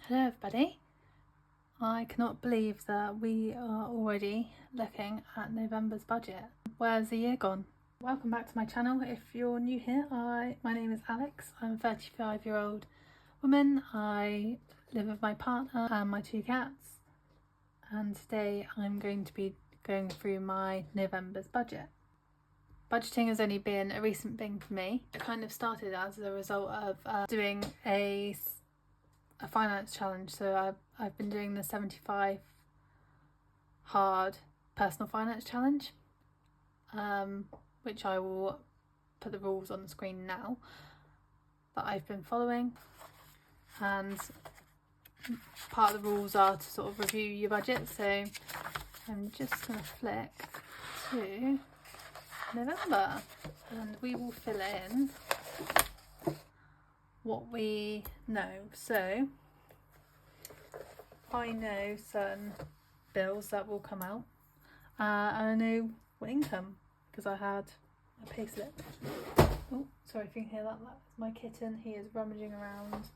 Hello everybody. I cannot believe that we are already looking at November's budget. Where's the year gone? Welcome back to my channel. If you're new here, my name is Alex. I'm a 35-year-old woman. I live with my partner and my 2 cats, and today I'm going to be going through my November's budget. Budgeting has only been a recent thing for me. It kind of started as a result of doing a finance challenge. So I've been doing the 75 hard personal finance challenge, which I will put the rules on the screen now, that I've been following. And part of the rules are to sort of review your budget. So I'm just going to flick to November and we will fill in what we know. So I know certain bills that will come out, and I know what income because I had a payslip. Oh, sorry if you can hear that. That's my kitten. He is rummaging around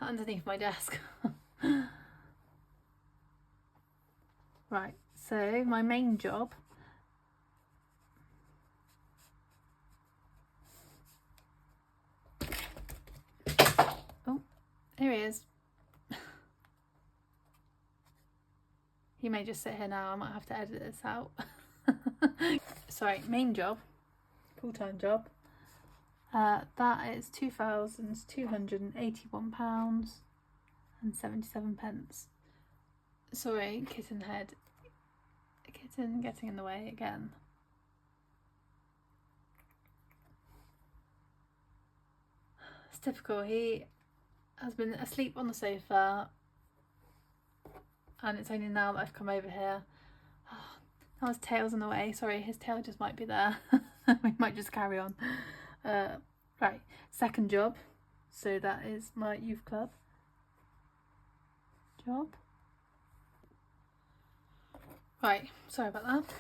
underneath my desk. Right, so my main job . Here he is. He may just sit here now. I might have to edit this out. Sorry, main job, full-time job. That is £2,281.77. Sorry, kitten head. Kitten getting in the way again. It's typical. He has been asleep on the sofa, and it's only now that I've come over here. Oh, now his tail's in the way. Sorry, his tail just might be there. We might just carry on. Right, second job. So that is my youth club job. Right, sorry about that.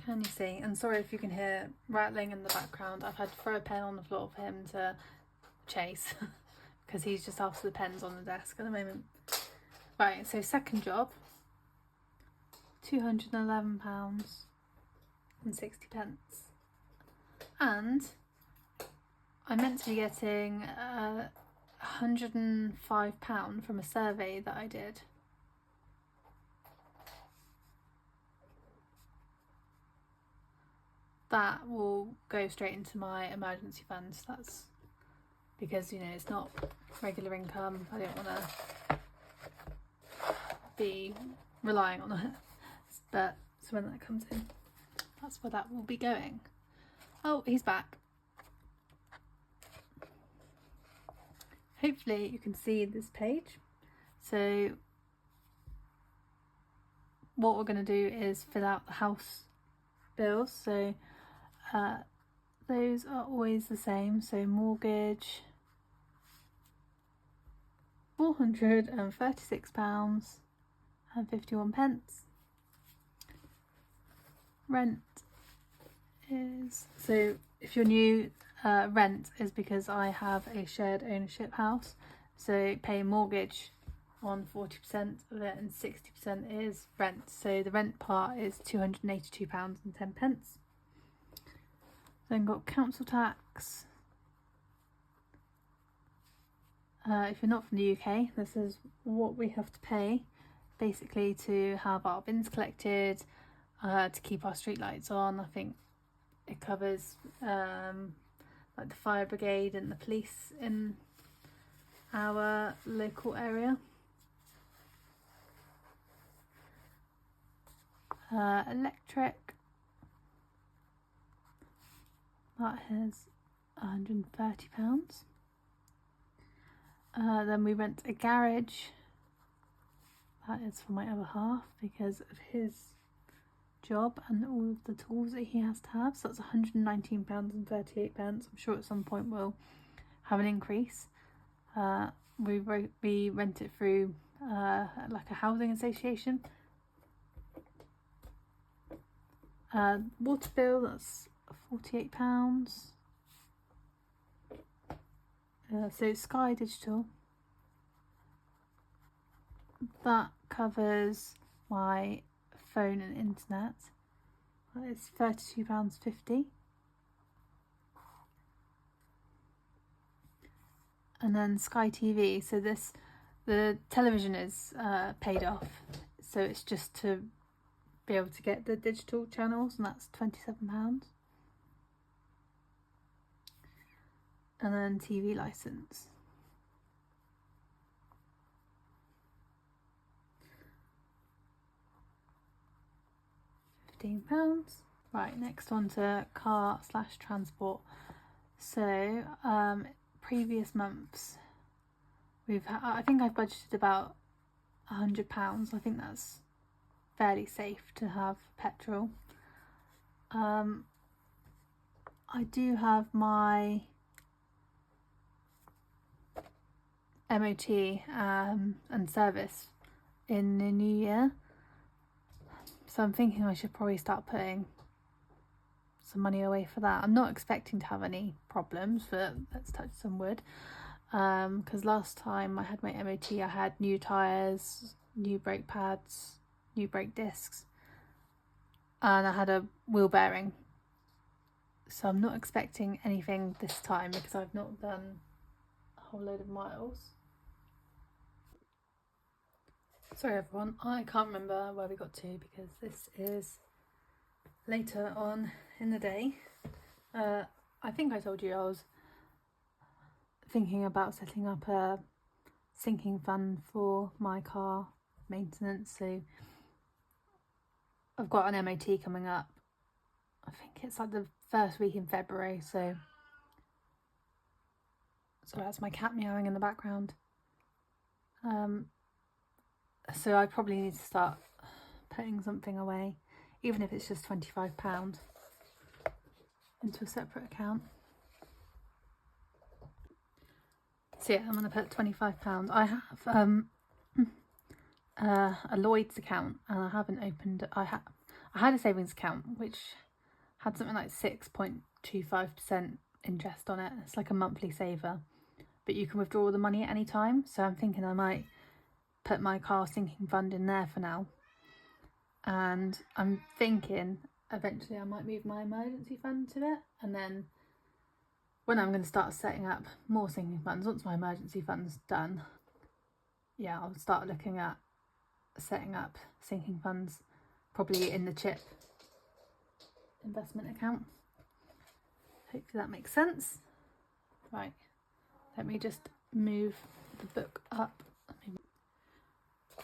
Can you see? And sorry if you can hear rattling in the background. I've had to throw a pen on the floor for him to chase because he's just after the pens on the desk at the moment. Right, so second job, £211.60, and I'm meant to be getting £105 from a survey that I did. That will go straight into my emergency funds. That's because, you know, it's not regular income. I don't want to be relying on it. But so when that comes in, that's where that will be going. Oh, he's back. Hopefully you can see this page. So what we're going to do is fill out the house bills. So those are always the same. So mortgage, £436.51. Rent is, so if you're new, rent is because I have a shared ownership house, so pay mortgage on 40% of it and 60% is rent. So the rent part is £282.10. Then got council tax. If you're not from the UK, this is what we have to pay basically to have our bins collected, to keep our street lights on. I think it covers like the fire brigade and the police in our local area. Electric, that is £130. Then we rent a garage. That is for my other half because of his job and all of the tools that he has to have. So that's £119.38. I'm sure at some point we'll have an increase. We rent it through like a housing association. Water bill, that's £48. So Sky Digital, that covers my phone and internet. It's £32.50. And then Sky TV, so the television is paid off, so it's just to be able to get the digital channels, and that's £27. And then TV license, £15. Right, next on to car/transport. So previous months I think I've budgeted about £100. I think that's fairly safe to have petrol. I do have my MOT and service in the new year, so I'm thinking I should probably start putting some money away for that. I'm not expecting to have any problems, but let's touch some wood, because last time I had my MOT I had new tyres, new brake pads, new brake discs, and I had a wheel bearing, so I'm not expecting anything this time because I've not done a whole load of miles. Sorry everyone, I can't remember where we got to because this is later on in the day. I think I told you I was thinking about setting up a sinking fund for my car maintenance. So I've got an MOT coming up. I think it's like the first week in February, so that's my cat meowing in the background. So I probably need to start putting something away, even if it's just £25, into a separate account. So yeah, I'm going to put £25. I have a Lloyd's account, and I haven't opened. I had a savings account which had something like 6.25% interest on it. It's like a monthly saver, but you can withdraw the money at any time. So I'm thinking I might put my car sinking fund in there for now, and I'm thinking eventually I might move my emergency fund to it, and then when I'm going to start setting up more sinking funds, once my emergency fund's done, yeah, I'll start looking at setting up sinking funds, probably in the chip investment account. Hopefully that makes sense. Right, let me just move the book up.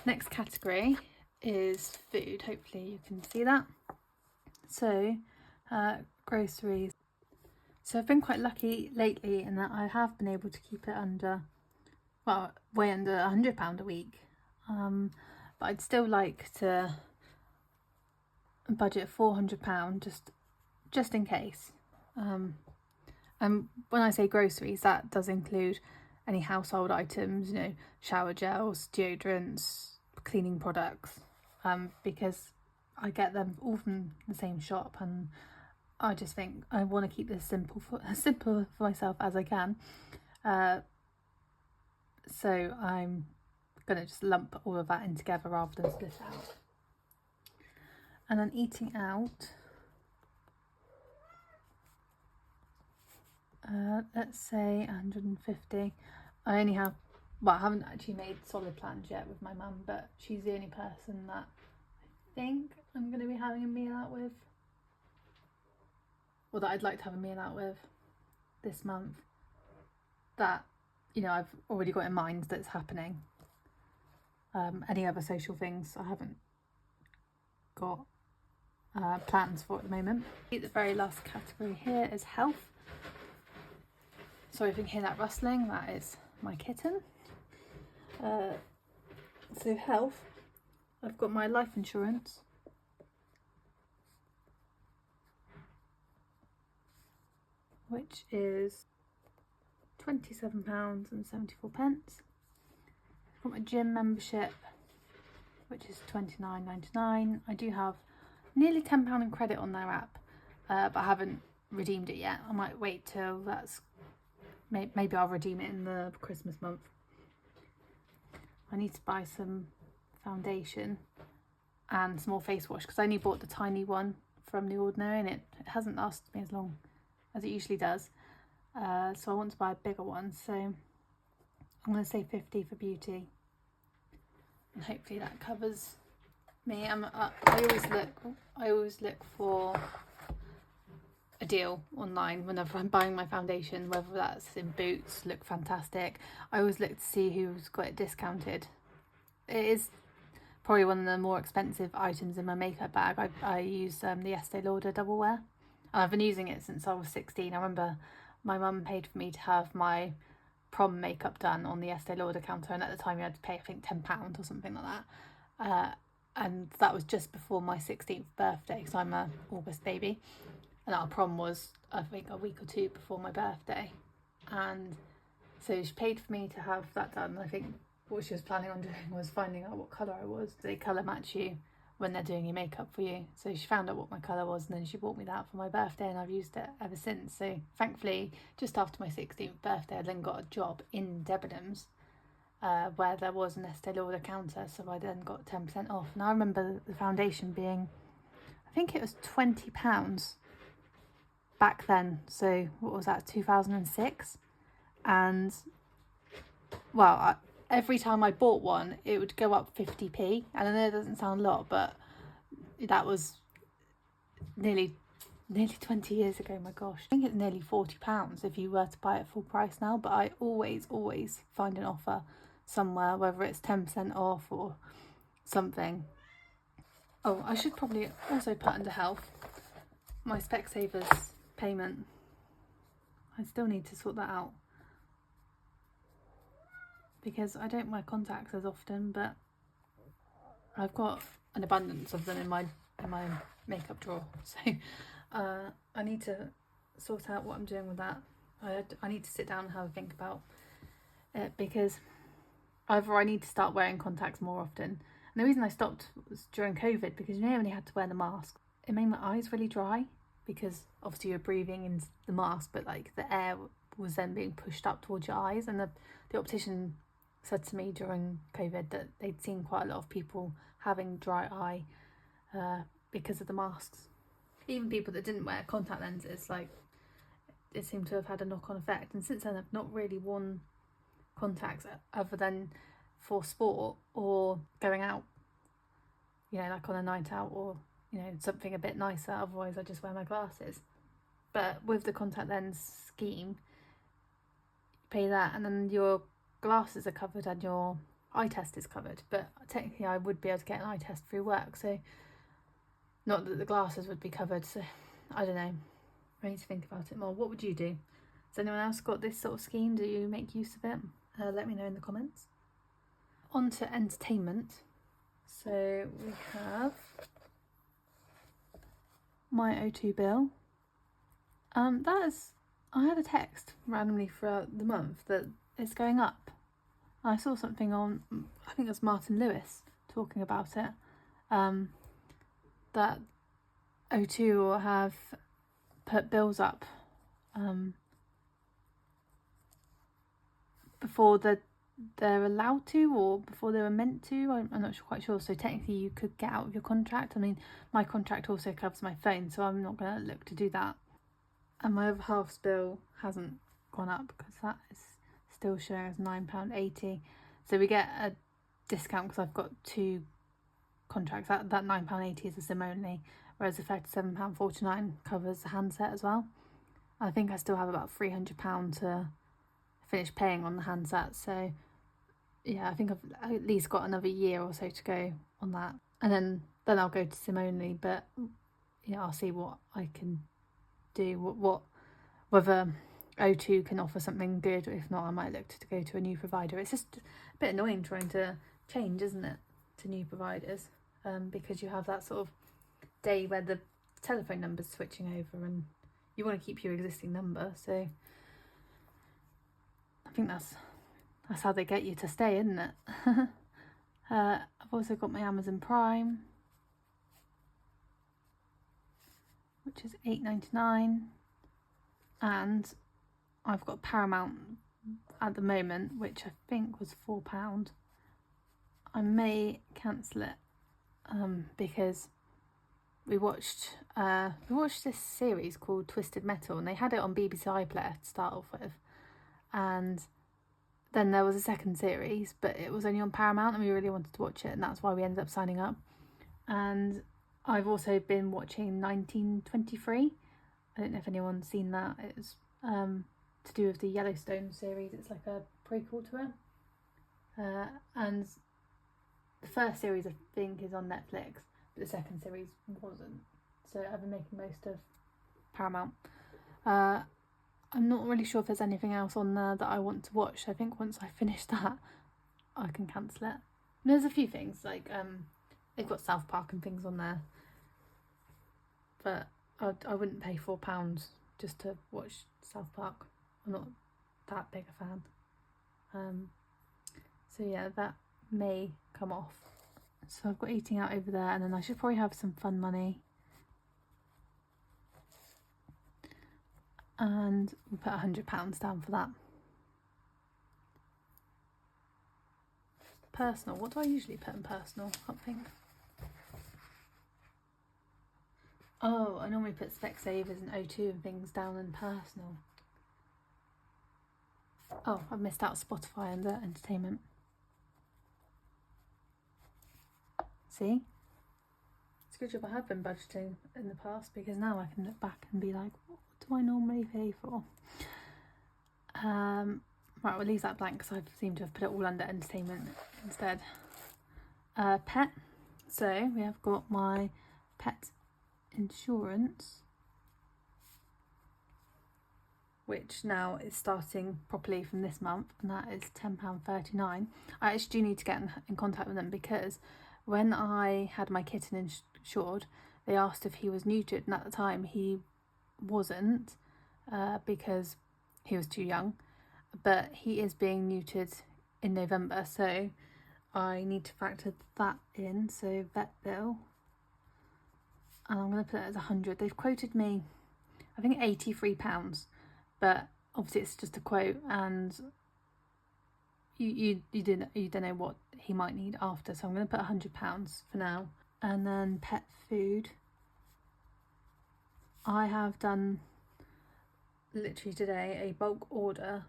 Next category is food. Hopefully you can see that. So groceries. So I've been quite lucky lately in that I have been able to keep it under, well, way under £100 a week. But I'd still like to budget £400 just in case. And when I say groceries, that does include any household items, you know, shower gels, deodorants, cleaning products, because I get them all from the same shop, and I just think I want to keep this simple for myself as I can. So I'm going to just lump all of that in together rather than split out. And then eating out, let's say 150. I only have, well, I haven't actually made solid plans yet with my mum, but she's the only person that I think I'm going to be having a meal out with, or that I'd like to have a meal out with this month, that, you know, I've already got in mind that's happening. Any other social things I haven't got plans for at the moment. The very last category here is health. Sorry if you can hear that rustling, that is my kitten. So health, I've got my life insurance, which is £27.74. I've got my gym membership, which is £29.99. I do have nearly £10 in credit on their app, but I haven't redeemed it yet. I might wait till that's maybe I'll redeem it in the Christmas month. I need to buy some foundation and some more face wash because I only bought the tiny one from The Ordinary and it hasn't lasted me as long as it usually does. So I want to buy a bigger one, so I'm going to say 50 for beauty, and hopefully that covers me. I always look for a deal online whenever I'm buying my foundation, whether that's in Boots, look fantastic. I always look to see who's got it discounted. It is probably one of the more expensive items in my makeup bag. I use the Estee Lauder Double Wear, and I've been using it since I was 16. I remember my mum paid for me to have my prom makeup done on the Estee Lauder counter, and at the time you had to pay, I think, £10 or something like that. And that was just before my 16th birthday, so I'm a August baby, and our prom was, I think, a week or two before my birthday. And so she paid for me to have that done. I think what she was planning on doing was finding out what colour I was. They colour match you when they're doing your makeup for you. So she found out what my colour was, and then she bought me that for my birthday, and I've used it ever since. So thankfully, just after my 16th birthday, I then got a job in Debenhams where there was an Estee Lauder counter, so I then got 10% off. And I remember the foundation being, I think it was £20 back then. So what was that, 2006? And well, every time I bought one, it would go up 50p. And I know it doesn't sound a lot, but that was nearly 20 years ago. My gosh, I think it's nearly £40 if you were to buy it full price now. But I always find an offer somewhere, whether it's 10% off or something. Oh, I should probably also put under health my Specsavers payment. I still need to sort that out, because I don't wear contacts as often, but I've got an abundance of them in my makeup drawer. So I need to sort out what I'm doing with that. I need to sit down and have a think about it, because either I need to start wearing contacts more often. And the reason I stopped was during COVID, because you only had to wear the mask. It made my eyes really dry, because obviously you're breathing in the mask, but like the air was then being pushed up towards your eyes. And the optician said to me during COVID that they'd seen quite a lot of people having dry eye because of the masks. Even people that didn't wear contact lenses, like, it seemed to have had a knock-on effect. And since then I've not really worn contacts other than for sport or going out, you know, like on a night out, or, you know, something a bit nicer. Otherwise I just wear my glasses. But with the contact lens scheme, you pay that, and then your glasses are covered and your eye test is covered. But technically I would be able to get an eye test through work, so not that the glasses would be covered. So I don't know, I need to think about it more. What would you do? Has anyone else got this sort of scheme? Do you make use of it? Let me know in the comments. On to entertainment. So we have my O2 bill. I had a text randomly throughout the month that it's going up. I saw something on, I think it was Martin Lewis talking about it, that O2 will have put bills up before they're allowed to, or before they were meant to. I'm not quite sure. So technically you could get out of your contract. I mean, my contract also covers my phone, so I'm not going to look to do that. And my other half's bill hasn't gone up, because that is still showing as £9.80. So we get a discount because I've got two contracts. That £9.80 is a SIM only, whereas the £37.49 covers the handset as well. I think I still have about £300 to finish paying on the handset. So yeah, I think I've at least got another year or so to go on that, and then I'll go to SIM only. But yeah, I'll see what I can do, whether O2 can offer something good. If not, I might look to go to a new provider. It's just a bit annoying trying to change, isn't it, to new providers, because you have that sort of day where the telephone number's switching over and you want to keep your existing number. So I think that's how they get you to stay, isn't it? I've also got my Amazon Prime, which is £8.99, and I've got Paramount at the moment, which I think was £4. I may cancel it because we watched this series called Twisted Metal, and they had it on BBC iPlayer to start off with, and then there was a second series, but it was only on Paramount and we really wanted to watch it, and that's why we ended up signing up. And I've also been watching 1923. I don't know if anyone's seen that. It's to do with the Yellowstone series. It's like a prequel to it. And the first series I think is on Netflix, but the second series wasn't. So I've been making most of Paramount. I'm not really sure if there's anything else on there that I want to watch. I think once I finish that, I can cancel it. And there's a few things, like they've got South Park and things on there, but I wouldn't pay £4 just to watch South Park. I'm not that big a fan. So yeah, that may come off. So I've got eating out over there, and then I should probably have some fun money. And we'll put £100 down for that. Personal. What do I usually put in personal? I can't think. Oh, I normally put Specsavers and O2 and things down in personal. Oh, I've missed out Spotify under entertainment. See? It's a good job I have been budgeting in the past, because now I can look back and be like, what do I normally pay for? Right, we'll leave that blank because I seem to have put it all under entertainment instead. Pet. So we have got my pet insurance, which now is starting properly from this month, and that is £10.39. I actually do need to get in contact with them, because when I had my kitten insured, they asked if he was neutered, and at the time he wasn't, because he was too young, but he is being neutered in November, so I need to factor that in. So vet bill, and I'm going to put it as 100. They've quoted me, I think, £83, but obviously it's just a quote, and you don't know what he might need after, so I'm going to put £100 for now. And then pet food, I have done literally today a bulk order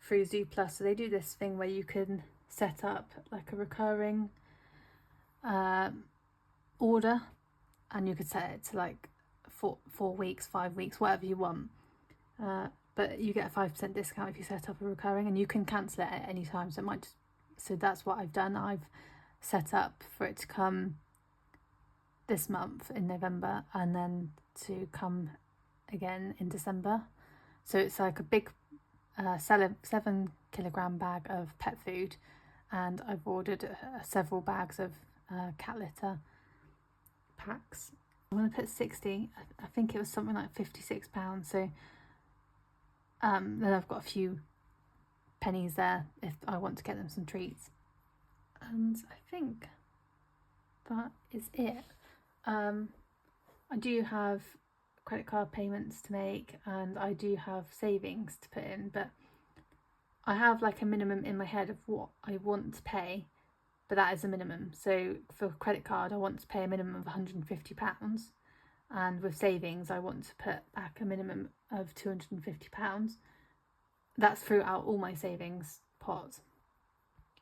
through Zoo Plus. So they do this thing where you can set up like a recurring order, and you could set it to like 4 weeks, 5 weeks, whatever you want, but you get a 5% discount if you set up a recurring, and you can cancel it at any time. So that's what I've done. I've set up for it to come this month in November, and then to come again in December. So it's like a big 7 kilogram bag of pet food, and I've ordered several bags of cat litter packs. I'm going to put 60. I think it was something like £56. So then I've got a few pennies there if I want to get them some treats. And I think that is it. I do have credit card payments to make, and I do have savings to put in, but I have like a minimum in my head of what I want to pay, but that is a minimum. So for credit card, I want to pay a minimum of £150, and with savings I want to put back a minimum of £250. That's throughout all my savings pots.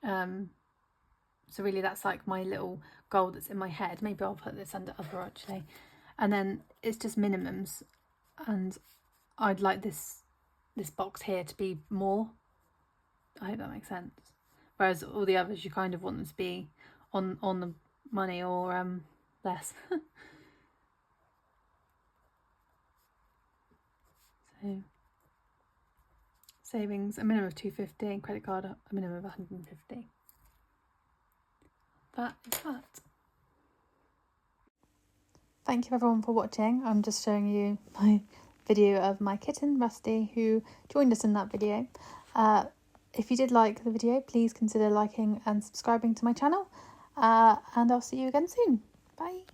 So really that's like my little goal that's in my head. Maybe I'll put this under other actually. And then it's just minimums, and I'd like this box here to be more. I hope that makes sense. Whereas all the others, you kind of want them to be on the money or less. So savings a minimum of £250, and credit card a minimum of £150. That is that. Thank you everyone for watching. I'm just showing you my video of my kitten Rusty, who joined us in that video. If you did like the video, please consider liking and subscribing to my channel, and I'll see you again soon. Bye.